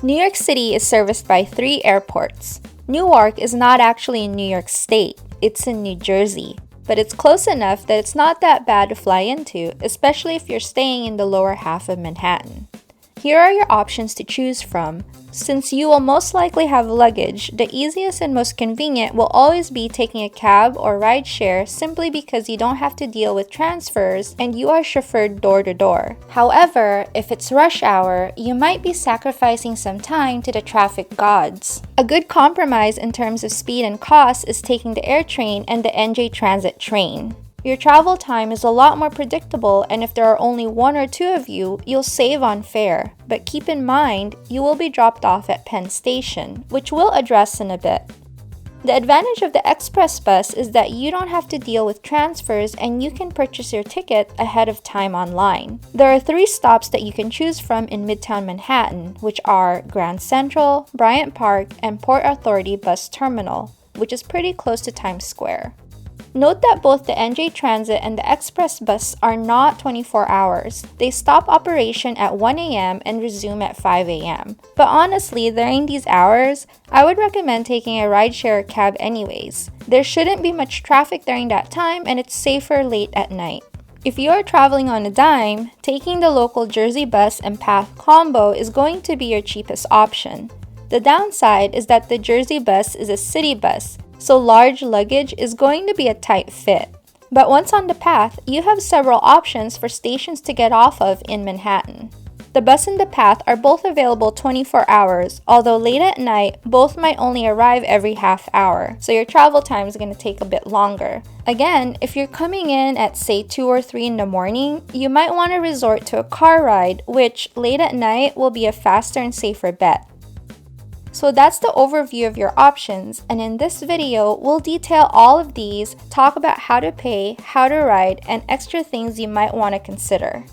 New York City is serviced by 3 airports. Newark is not actually in New York State, it's in New Jersey. But it's close enough that it's not that bad to fly into, especially if you're staying in the lower half of Manhattan. Here are your options to choose from. Since you will most likely have luggage, the easiest and most convenient will always be taking a cab or rideshare simply because you don't have to deal with transfers and you are chauffeured door to door. However, if it's rush hour, you might be sacrificing some time to the traffic gods. A good compromise in terms of speed and cost is taking the AirTrain and the NJTransit train. Your travel time is a lot more predictable, and if there are only 1 or 2 of you, you'll save on fare. But keep in mind, you will be dropped off at Penn Station, which we'll address in a bit. The advantage of the express bus is that you don't have to deal with transfers and you can purchase your ticket ahead of time online. There are 3 stops that you can choose from in Midtown Manhattan, which are Grand Central, Bryant Park, and Port Authority Bus Terminal, which is pretty close to Times Square. Note that both the NJTransit and the Express Bus are not 24 hours. They stop operation at 1 a.m. and resume at 5 a.m. But honestly, during these hours, I would recommend taking a rideshare or cab anyways. There shouldn't be much traffic during that time and it's safer late at night. If you are traveling on a dime, taking the local Jersey bus and Path combo is going to be your cheapest option. The downside is that the Jersey bus is a city bus, so large luggage is going to be a tight fit. But once on the Path, you have several options for stations to get off of in Manhattan. The bus and the Path are both available 24 hours, although late at night, both might only arrive every half hour, so your travel time is going to take a bit longer. Again, if you're coming in at say 2 or 3 in the morning, you might want to resort to a car ride, which late at night will be a faster and safer bet. So that's the overview of your options, and in this video, we'll detail all of these, talk about how to pay, how to ride, and extra things you might want to consider.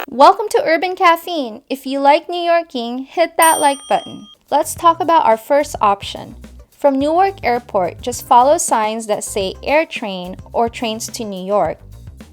Welcome to Urban Caffeine. If you like New Yorking, hit that like button. Let's talk about our first option. From Newark Airport, just follow signs that say AirTrain or Trains to New York.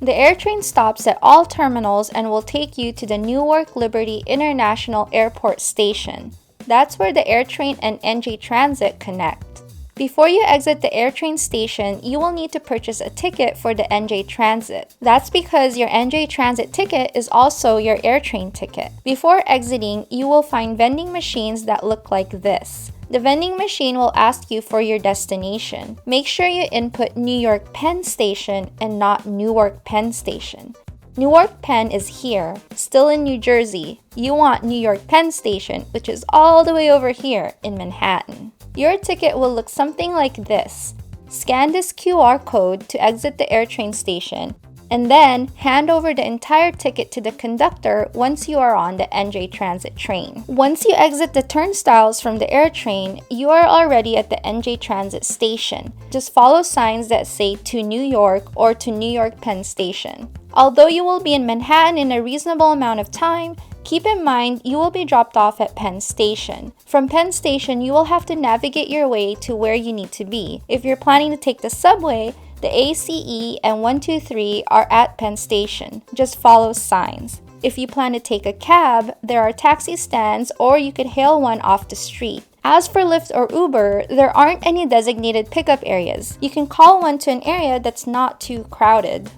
The AirTrain stops at all terminals and will take you to the Newark Liberty International Airport Station. That's where the AirTrain and NJTransit connect. Before you exit the AirTrain station, you will need to purchase a ticket for the NJTransit. That's because your NJTransit ticket is also your AirTrain ticket. Before exiting, you will find vending machines that look like this. The vending machine will ask you for your destination. Make sure you input New York Penn Station and not Newark Penn Station. Newark Penn is here, still in New Jersey. You want New York Penn Station, which is all the way over here in Manhattan. Your ticket will look something like this. Scan this QR code to exit the AirTrain station, and then hand over the entire ticket to the conductor once you are on the NJTransit train. Once you exit the turnstiles from the AirTrain, you are already at the NJTransit station. Just follow signs that say to New York or to New York Penn Station. Although you will be in Manhattan in a reasonable amount of time, keep in mind you will be dropped off at Penn Station. From Penn Station, you will have to navigate your way to where you need to be. If you're planning to take the subway, the ACE and 123 are at Penn Station. Just follow signs. If you plan to take a cab, there are taxi stands or you could hail one off the street. As for Lyft or Uber, there aren't any designated pickup areas. You can call one to an area that's not too crowded.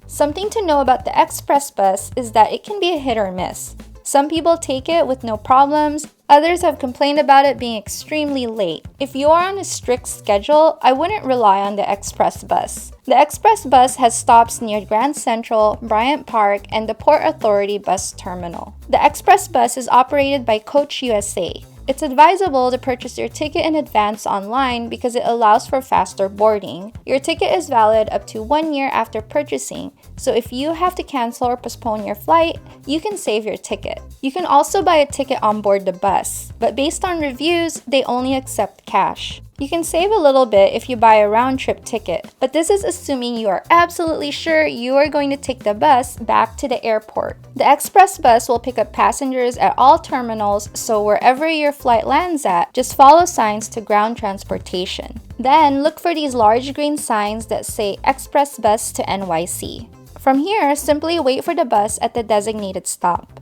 Something to know about the express bus is that it can be a hit or miss. Some people take it with no problems, others have complained about it being extremely late. If you are on a strict schedule, I wouldn't rely on the express bus. The express bus has stops near Grand Central, Bryant Park, and the Port Authority Bus Terminal. The express bus is operated by Coach USA. It's advisable to purchase your ticket in advance online because it allows for faster boarding. Your ticket is valid up to 1 year after purchasing, so if you have to cancel or postpone your flight, you can save your ticket. You can also buy a ticket on board the bus, but based on reviews, they only accept cash. You can save a little bit if you buy a round-trip ticket, but this is assuming you are absolutely sure you are going to take the bus back to the airport. The express bus will pick up passengers at all terminals, so wherever your flight lands at, just follow signs to ground transportation. Then look for these large green signs that say Express Bus to NYC. From here, simply wait for the bus at the designated stop.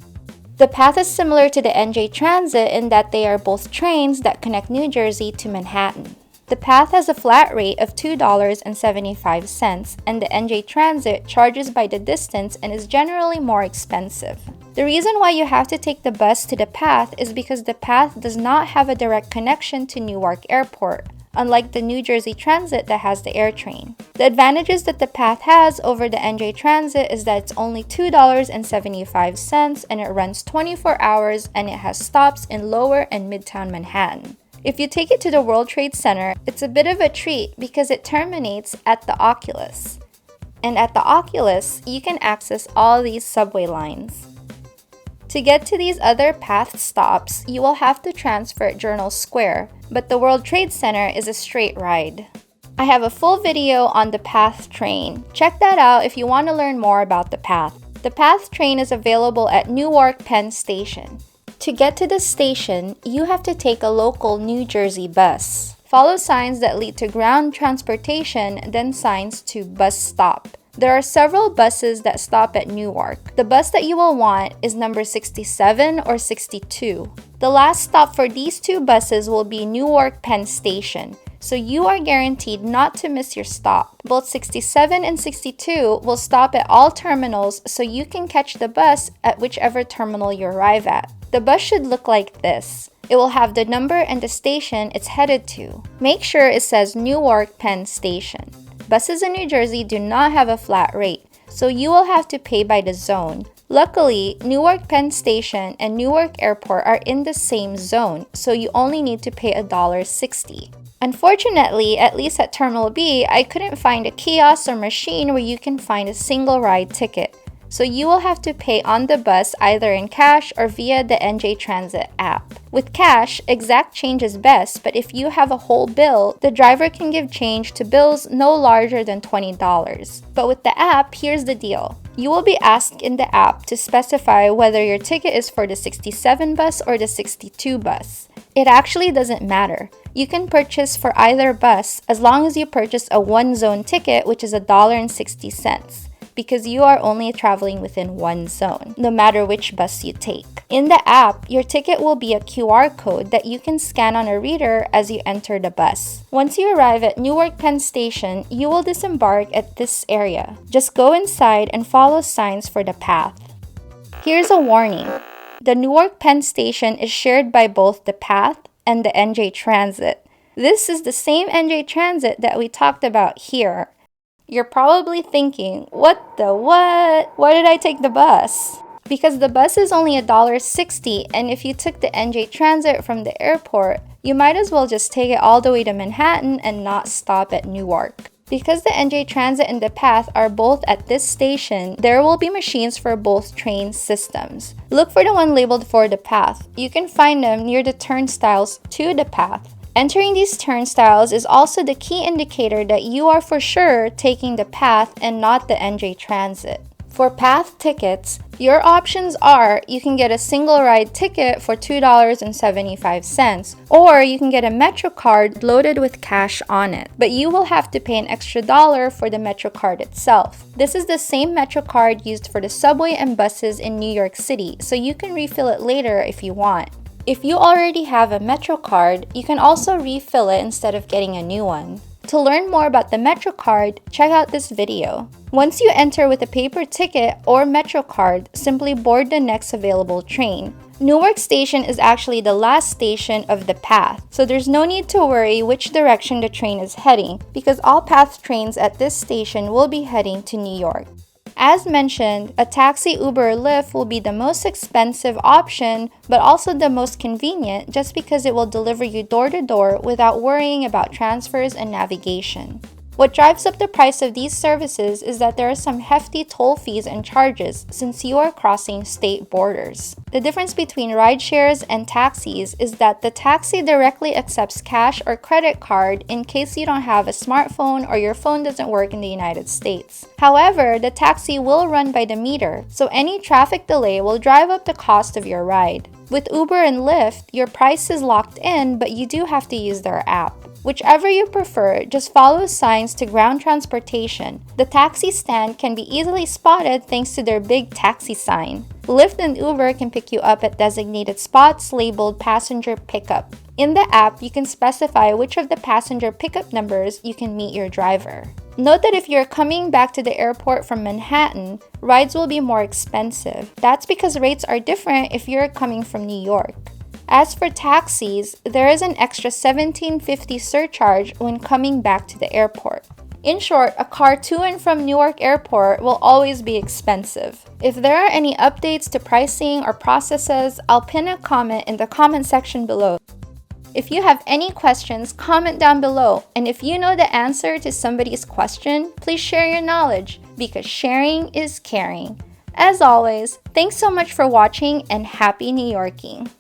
The path is similar to the NJTransit in that they are both trains that connect New Jersey to Manhattan. The path has a flat rate of $2.75, and the NJTransit charges by the distance and is generally more expensive. The reason why you have to take the bus to the path is because the path does not have a direct connection to Newark Airport, unlike the New Jersey Transit that has the AirTrain. The advantages that the path has over the NJTransit is that it's only $2.75 and it runs 24 hours and it has stops in Lower and Midtown Manhattan. If you take it to the World Trade Center, it's a bit of a treat because it terminates at the Oculus. And at the Oculus, you can access all these subway lines. To get to these other path stops, you will have to transfer at Journal Square, but the World Trade Center is a straight ride. I have a full video on the PATH train. Check that out if you want to learn more about the PATH. The PATH train is available at Newark Penn Station. To get to the station, you have to take a local New Jersey bus. Follow signs that lead to ground transportation, then signs to bus stop. There are several buses that stop at Newark. The bus that you will want is number 67 or 62. The last stop for these two buses will be Newark Penn Station, so you are guaranteed not to miss your stop. Both 67 and 62 will stop at all terminals, so you can catch the bus at whichever terminal you arrive at. The bus should look like this. It will have the number and the station it's headed to. Make sure it says Newark Penn Station. Buses in New Jersey do not have a flat rate, so you will have to pay by the zone. Luckily, Newark Penn Station and Newark Airport are in the same zone, so you only need to pay $1.60. Unfortunately, at least at Terminal B, I couldn't find a kiosk or machine where you can find a single ride ticket. So you will have to pay on the bus either in cash or via the NJTransit app. With cash, exact change is best, but if you have a whole bill, the driver can give change to bills no larger than $20. But with the app, here's the deal. You will be asked in the app to specify whether your ticket is for the 67 bus or the 62 bus. It actually doesn't matter. You can purchase for either bus as long as you purchase a one-zone ticket, which is $1.60. Because you are only traveling within one zone, no matter which bus you take. In the app, your ticket will be a QR code that you can scan on a reader as you enter the bus. Once you arrive at Newark Penn Station, you will disembark at this area. Just go inside and follow signs for the path. Here's a warning. The Newark Penn Station is shared by both the path and the NJTransit. This is the same NJTransit that we talked about here. You're probably thinking, what? Why did I take the bus? Because the bus is only $1.60, and if you took the NJTransit from the airport, you might as well just take it all the way to Manhattan and not stop at Newark. Because the NJTransit and the PATH are both at this station, there will be machines for both train systems. Look for the one labeled for the PATH. You can find them near the turnstiles to the PATH. Entering these turnstiles is also the key indicator that you are for sure taking the PATH and not the NJTransit. For PATH tickets, your options are you can get a single ride ticket for $2.75, or you can get a Metro card loaded with cash on it, but you will have to pay an extra $1 for the Metro card itself. This is the same Metro card used for the subway and buses in New York City, so you can refill it later if you want. If you already have a Metro card, you can also refill it instead of getting a new one. To learn more about the Metro card, check out this video. Once you enter with a paper ticket or Metro card, simply board the next available train. Newark Station is actually the last station of the PATH, so there's no need to worry which direction the train is heading, because all PATH trains at this station will be heading to New York. As mentioned, a taxi, Uber, or Lyft will be the most expensive option, but also the most convenient just because it will deliver you door to door without worrying about transfers and navigation. What drives up the price of these services is that there are some hefty toll fees and charges since you are crossing state borders. The difference between rideshares and taxis is that the taxi directly accepts cash or credit card in case you don't have a smartphone or your phone doesn't work in the United States. However, the taxi will run by the meter, so any traffic delay will drive up the cost of your ride. With Uber and Lyft, your price is locked in, but you do have to use their app. Whichever you prefer, just follow signs to ground transportation. The taxi stand can be easily spotted thanks to their big taxi sign. Lyft and Uber can pick you up at designated spots labeled passenger pickup. In the app, you can specify which of the passenger pickup numbers you can meet your driver. Note that if you're coming back to the airport from Manhattan, rides will be more expensive. That's because rates are different if you're coming from New York. As for taxis, there is an extra $17.50 surcharge when coming back to the airport. In short, a car to and from Newark Airport will always be expensive. If there are any updates to pricing or processes, I'll pin a comment in the comment section below. If you have any questions, comment down below. And if you know the answer to somebody's question, please share your knowledge, because sharing is caring. As always, thanks so much for watching and happy New Yorking!